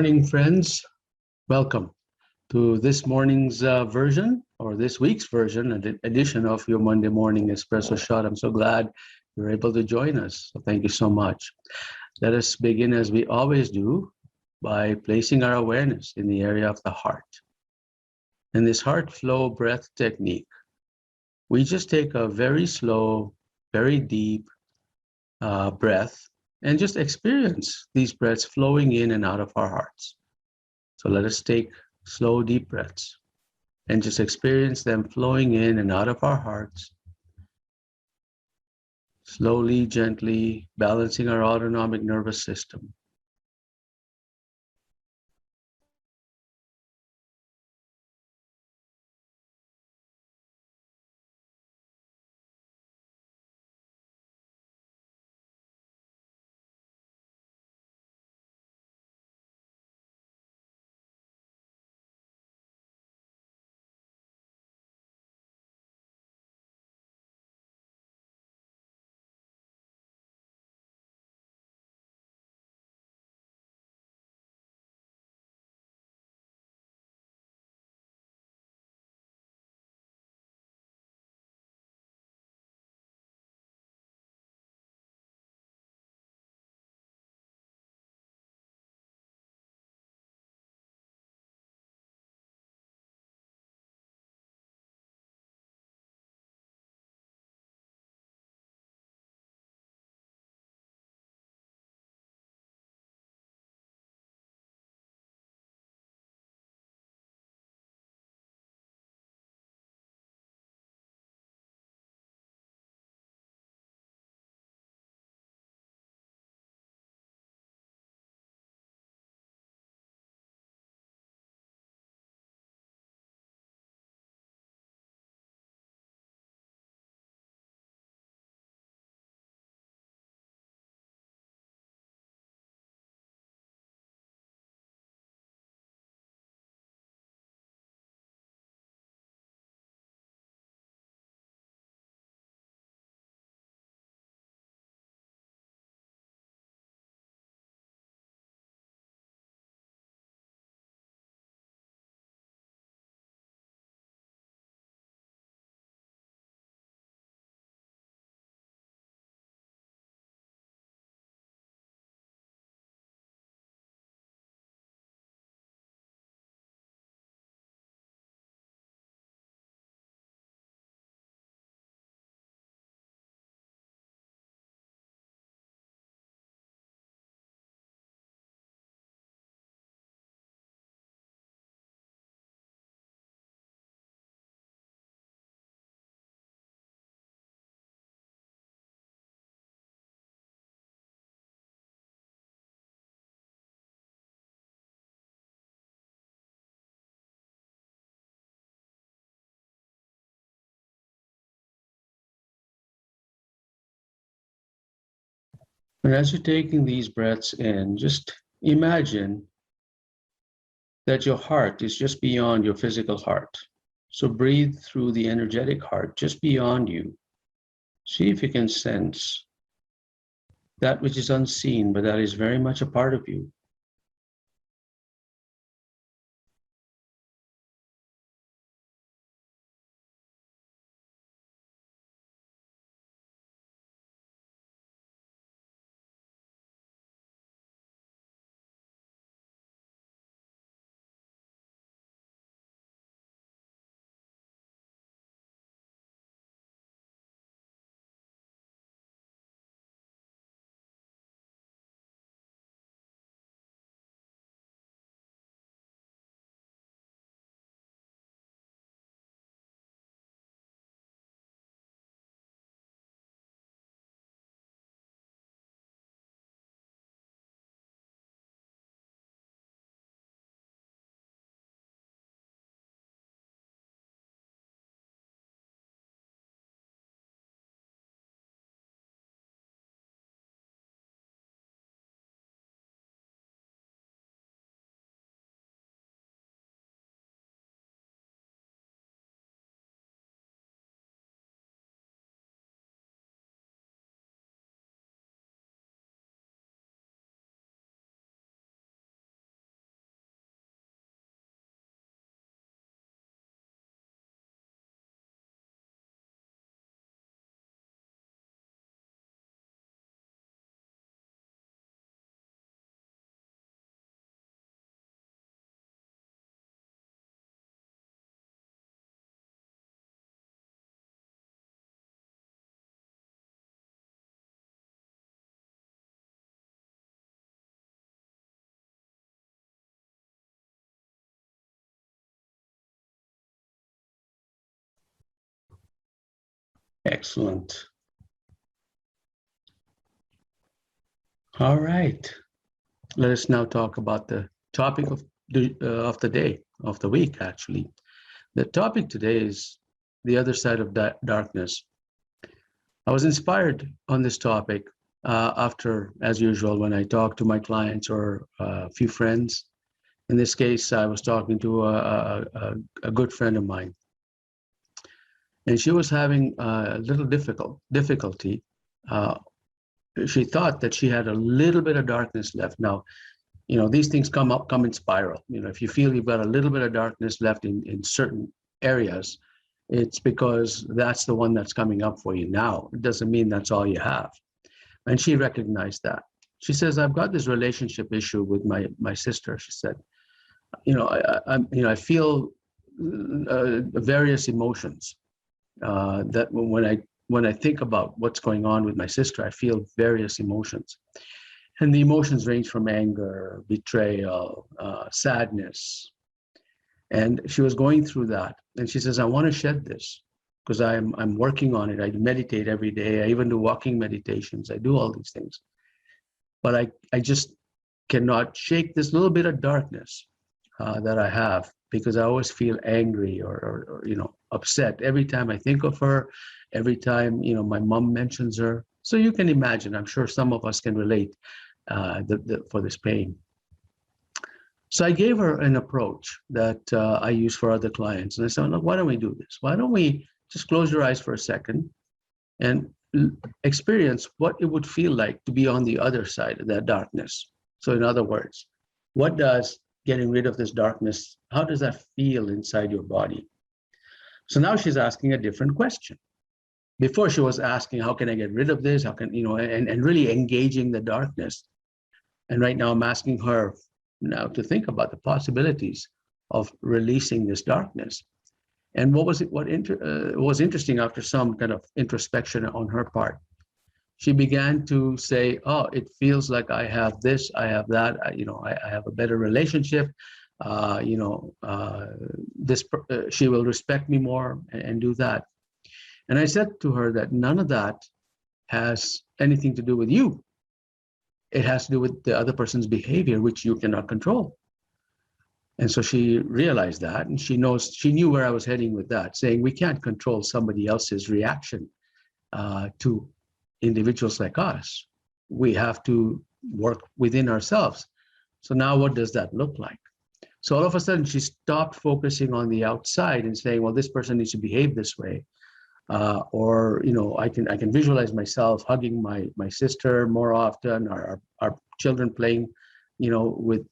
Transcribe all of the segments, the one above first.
morning, friends. Welcome to this morning's version or this week's version, edition of your Monday Morning Espresso Shot. I'm so glad you're able to join us. So thank you so much. Let us begin as we always do by placing our awareness in the area of the heart. In this heart flow breath technique, we just take a very slow, very deep breath and just experience these breaths flowing in and out of our hearts. So let us take slow, deep breaths and just experience them flowing in and out of our hearts, slowly, gently balancing our autonomic nervous system. And as you're taking these breaths in, just imagine that your heart is just beyond your physical heart. So breathe through the energetic heart just beyond you. See if you can sense that which is unseen, but that is very much a part of you. Excellent. All right. Let us now talk about the topic of the day, of the week, actually. The topic today is the other side of darkness. I was inspired on this topic after, as usual, when I talk to my clients or a few friends. In this case, I was talking to a good friend of mine, and she was having a little difficulty. She thought that she had a little bit of darkness left. Now, these things come in spiral. If you feel you've got a little bit of darkness left in certain areas, it's because that's the one that's coming up for you now. It doesn't mean that's all you have. And she recognized that. She says, I've got this relationship issue with my sister. She said, I feel various emotions that when I think about what's going on with my sister, I feel various emotions. And the emotions range from anger, betrayal, sadness. And she was going through that. And she says, I want to shed this because I'm working on it. I meditate every day. I even do walking meditations. I do all these things. But I just cannot shake this little bit of darkness that I have, because I always feel angry or upset every time I think of her, every time, my mom mentions her. So you can imagine, I'm sure some of us can relate for this pain. So I gave her an approach that I use for other clients. And I said, look, why don't we do this? Why don't we just close your eyes for a second and experience what it would feel like to be on the other side of that darkness. So in other words, what does getting rid of this darkness, how does that feel inside your body? So now she's asking a different question. Before she was asking, how can I get rid of this? How can, and really engaging the darkness. And right now I'm asking her now to think about the possibilities of releasing this darkness. And what was interesting after some kind of introspection on her part, she began to say, oh, it feels like I have this, I have that, I have a better relationship, she will respect me more and do that. And I said to her that none of that has anything to do with you. It has to do with the other person's behavior, which you cannot control. And so she realized that, and she knew where I was heading with that, saying we can't control somebody else's reaction to individuals like us. We have to work within ourselves. So now what does that look like? So all of a sudden she stopped focusing on the outside and saying, well, this person needs to behave this way. Or I can visualize myself hugging my sister more often, our children playing, with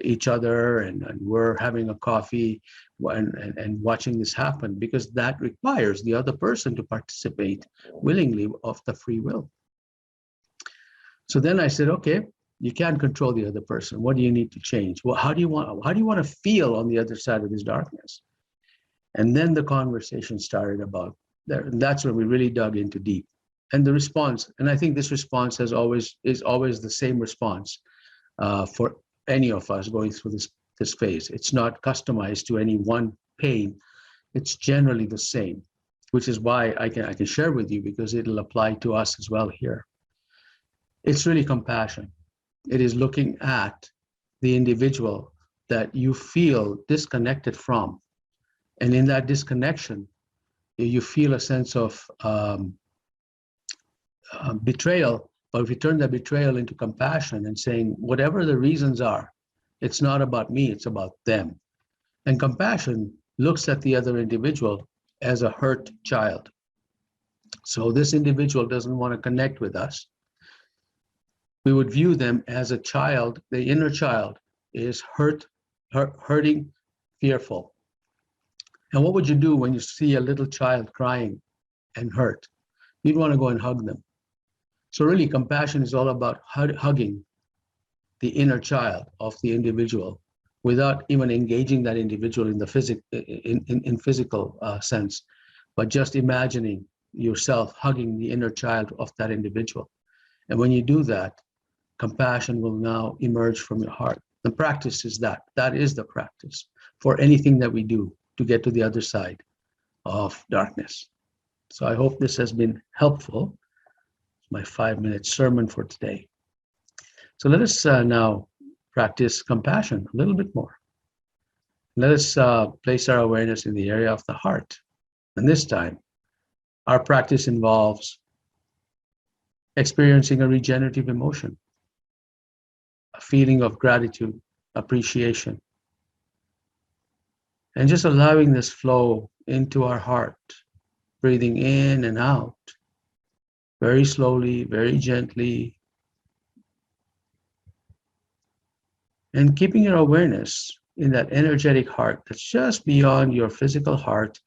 each other, and we're having a coffee and watching this happen, because that requires the other person to participate willingly of the free will. So then I said, okay, you can't control the other person. What do you need to change? Well, how do you want to feel on the other side of this darkness? And then the conversation started about there. And that's when we really dug into deep. And the response, and I think this response is always the same response for any of us going through this phase. It's not customized to any one pain. It's generally the same, which is why I can share with you, because it'll apply to us as well here. It's really compassion. It is looking at the individual that you feel disconnected from. And in that disconnection, you feel a sense of betrayal. But if you turn that betrayal into compassion and saying, whatever the reasons are, it's not about me, it's about them. And compassion looks at the other individual as a hurt child. So this individual doesn't want to connect with us. We would view them as a child. The inner child is hurting, fearful. And what would you do when you see a little child crying and hurt? You'd want to go and hug them. So really, compassion is all about hugging the inner child of the individual without even engaging that individual in the physical sense, but just imagining yourself hugging the inner child of that individual. And when you do that, compassion will now emerge from your heart. The practice is that. That is the practice for anything that we do to get to the other side of darkness. So I hope this has been helpful. My 5-minute sermon for today. So let us now practice compassion a little bit more. Let us place our awareness in the area of the heart. And this time, our practice involves experiencing a regenerative emotion, a feeling of gratitude, appreciation, and just allowing this flow into our heart, breathing in and out, very slowly, very gently, and keeping your awareness in that energetic heart that's just beyond your physical heart,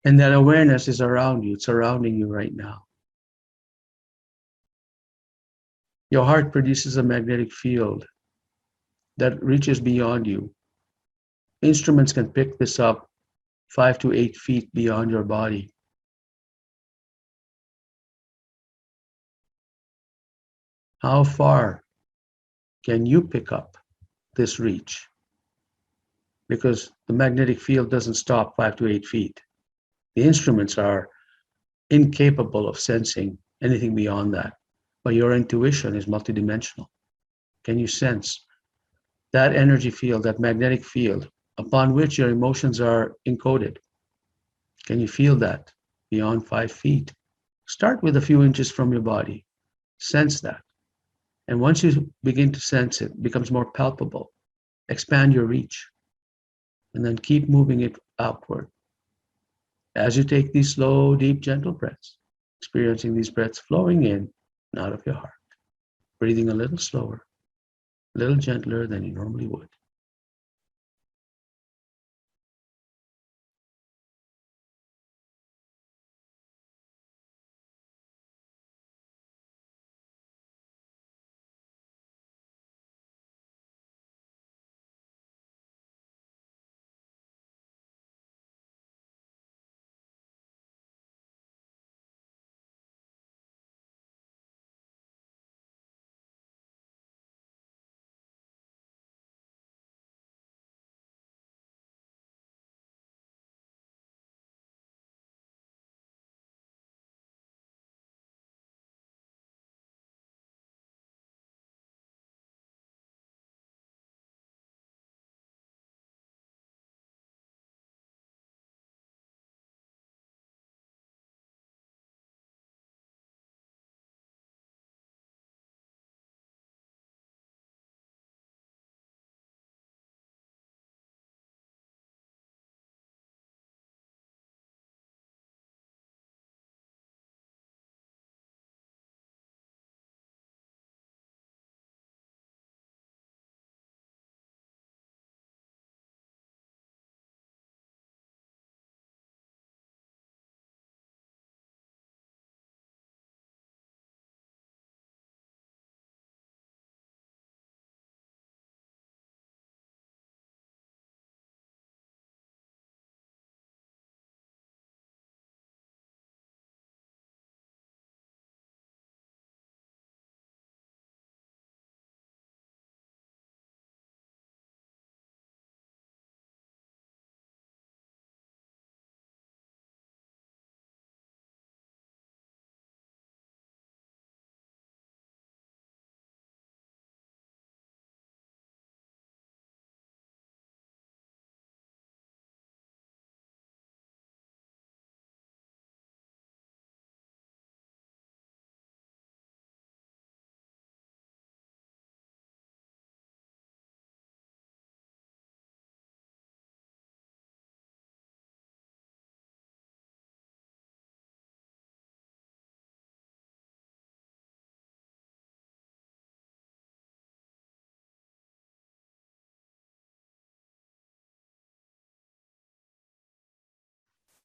and that awareness is around you, it's surrounding you right now. Your heart produces a magnetic field that reaches beyond you. Instruments can pick this up 5 to 8 feet beyond your body. How far can you pick up this reach? Because the magnetic field doesn't stop 5 to 8 feet. The instruments are incapable of sensing anything beyond that, but your intuition is multidimensional. Can you sense that energy field, that magnetic field upon which your emotions are encoded? Can you feel that beyond 5 feet? Start with a few inches from your body. Sense that. And once you begin to sense it, it becomes more palpable. Expand your reach. And then keep moving it outward. As you take these slow, deep, gentle breaths, experiencing these breaths flowing in and out of your heart, breathing a little slower, a little gentler than you normally would.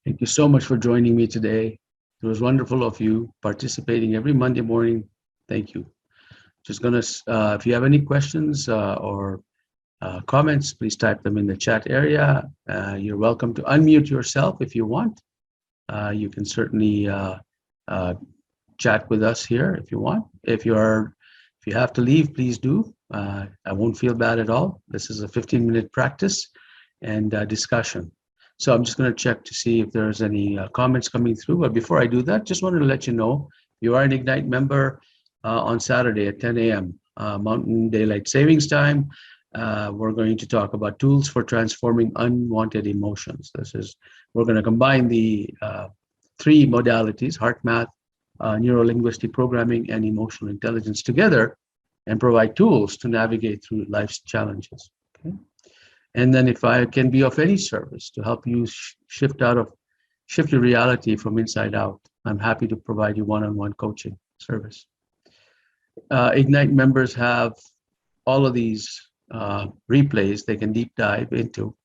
Thank you so much for joining me today. It was wonderful of you participating every Monday morning. Thank you. Just gonna, if you have any questions or comments, please type them in the chat area. You're welcome to unmute yourself if you want. You can certainly chat with us here if you want. If you have to leave, please do. I won't feel bad at all. This is a 15-minute practice and discussion. So I'm just going to check to see if there's any comments coming through. But before I do that, just wanted to let you know, you are an Ignite member on Saturday at 10 a.m. Mountain Daylight Savings Time. We're going to talk about tools for transforming unwanted emotions. We're going to combine the three modalities: heart math, neuro-linguistic programming, and emotional intelligence together, and provide tools to navigate through life's challenges. Okay? And then if I can be of any service to help you shift your reality from inside out, I'm happy to provide you one-on-one coaching service. Ignite members have all of these replays they can deep dive into.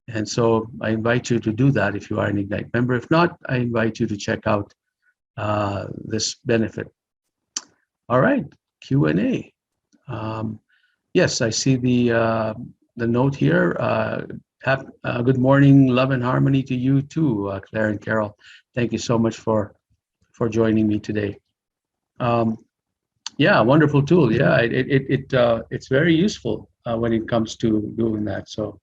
And so I invite you to do that if you are an Ignite member. If not, I invite you to check out this benefit. All right, Q&A. Yes, I see the note here. Good morning, love and harmony to you too, Claire and Carol. Thank you so much for joining me today. Yeah, wonderful tool. Yeah, it's very useful when it comes to doing that. So,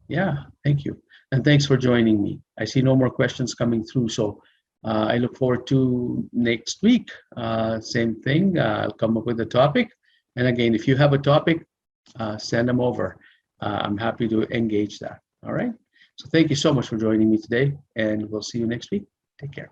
yeah, thank you, and thanks for joining me. I see no more questions coming through, so I look forward to next week. Same thing. I'll come up with a topic, and again, if you have a topic, send them over. I'm happy to engage that. All right. So thank you so much for joining me today, and we'll see you next week. Take care.